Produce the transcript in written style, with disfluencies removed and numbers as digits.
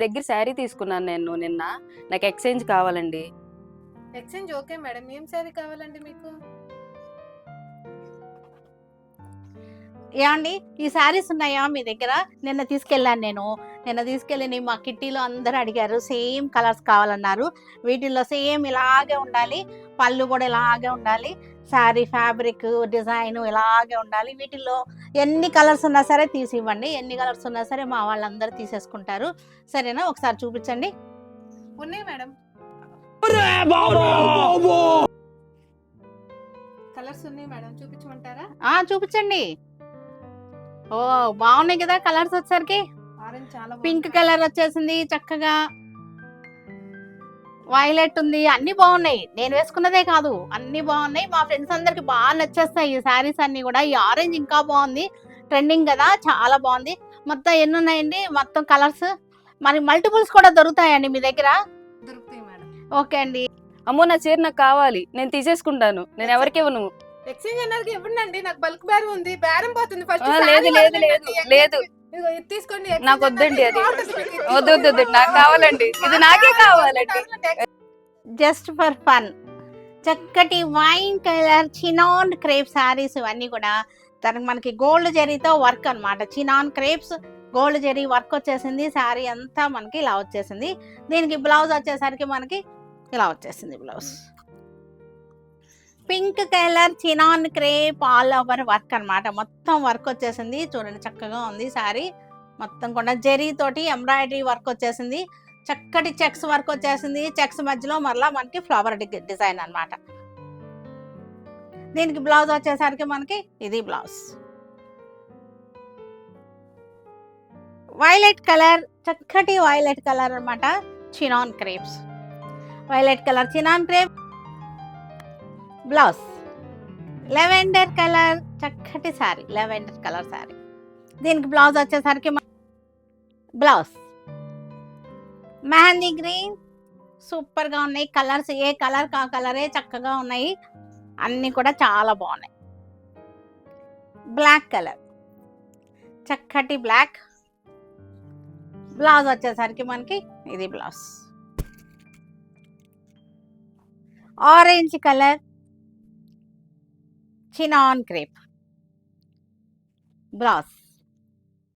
దగ్గర శారీ తీసుకున్నాను నేను నిన్న. నాకు ఎక్స్చేంజ్ కావాలండి. Exchange okay madam. ఏం శారీ కావాలండి మీకు? ఏమండి ఈ శారీస్ ఉన్నాయా మీ దగ్గర? నిన్న తీసుకెళ్ళి మా కిట్టీలో అందరూ అడిగారు, సేమ్ కలర్స్ కావాలన్నారు. వీటిల్లో సేమ్ ఇలాగే ఉండాలి, పళ్ళు కూడా ఇలాగే ఉండాలి, శారీ ఫ్యాబ్రిక్ డిజైన్ ఇలాగే ఉండాలి. వీటిల్లో ఎన్ని కలర్స్ ఉన్నా సరే తీసి ఇవ్వండి, ఎన్ని కలర్స్ ఉన్నా సరే మా వాళ్ళందరూ తీసేసుకుంటారు. సరేనా? ఒకసారి చూపించండి. ఉన్నాయి మేడం, కలర్స్ ఉన్నాయి మేడం, చూపించమంటారా? చూపించండి. ఓ బాగున్నాయి కదా కలర్స్. వచ్చేసరికి ఆరెంజ్ చాలా పింక్ కలర్ వచ్చేసింది, చక్కగా వైలెట్ ఉంది, అన్ని బాగున్నాయి. నేను వేసుకున్నదే కాదు, అన్ని బాగున్నాయి. మా ఫ్రెండ్స్ అందరికి బాగా నచ్చేస్తాయి ఈ శారీస్ అన్ని కూడా. ఈ ఆరెంజ్ ఇంకా బాగుంది, ట్రెండింగ్ కదా, చాలా బాగుంది. మొత్తం ఎన్ని ఉన్నాయండి మొత్తం కలర్స్? మరి మల్టిపుల్స్ కూడా దొరుకుతాయండి మీ దగ్గర? దొరుకుతాయి మేడం. ఓకే అండి. అమ్మో, నా చీర నాకు కావాలి, నేను తీసేసుకుంటాను. నేను ఎవరికి ఇవ్వను. ఎక్స్చేంజ్ అన్నది ఇవ్వండి, నాకు బల్క్ బేరం ఉంది, బేరం పోతుంది. ఫస్ట్ లేదు తీసుకోండి. నాకు వద్దండి, అది వద్దు, నాకు కావాలండి, ఇది నాకే కావాలండి. జస్ట్ ఫర్ ఫన్ చక్కటి wine colour chinon crepe saris ఇవన్నీ కూడా. దానికి మనకి గోల్డ్ జరీతో వర్క్ అనమాట. Chinon crepes gold zari work వచ్చేసింది. శారీ అంతా మనకి ఇలా వచ్చేసింది. దీనికి బ్లౌజ్ వచ్చేసరికి మనకి ఇలా వచ్చేసింది. Blouse pink colour chinon crepe all over work అనమాట. మొత్తం వర్క్ వచ్చేసింది. చూడండి చక్కగా ఉంది శారీ. మొత్తం కూడా జరీ తోటి ఎంబ్రాయిడరీ వర్క్ వచ్చేసింది. చక్కటి చెక్స్ వర్క్ వచ్చేసింది. చెక్స్ మధ్యలో మరలా మనకి ఫ్లవర్ డిజైన్ అనమాట. దీనికి బ్లౌజ్ వచ్చేసరికి మనకి ఇది బ్లౌజ్. వైలెట్ కలర్, చక్కటి వైలెట్ కలర్ అనమాట. Chinon crepes, violet colour chinon crepe blouse. Lavender colour చక్కటి శారీ, లెవెండర్ కలర్ శారీ. దీనికి బ్లౌజ్ వచ్చేసరికి బ్లౌజ్. మెహందీ గ్రీన్, సూపర్గా ఉన్నాయి కలర్స్. ఏ కలర్ కా కలరే చక్కగా ఉన్నాయి, అన్నీ కూడా చాలా బాగున్నాయి. బ్లాక్ కలర్, చక్కటి బ్లాక్. బ్లౌజ్ వచ్చేసరికి మనకి ఇది blouse. Orange colour chinon crepe blouse.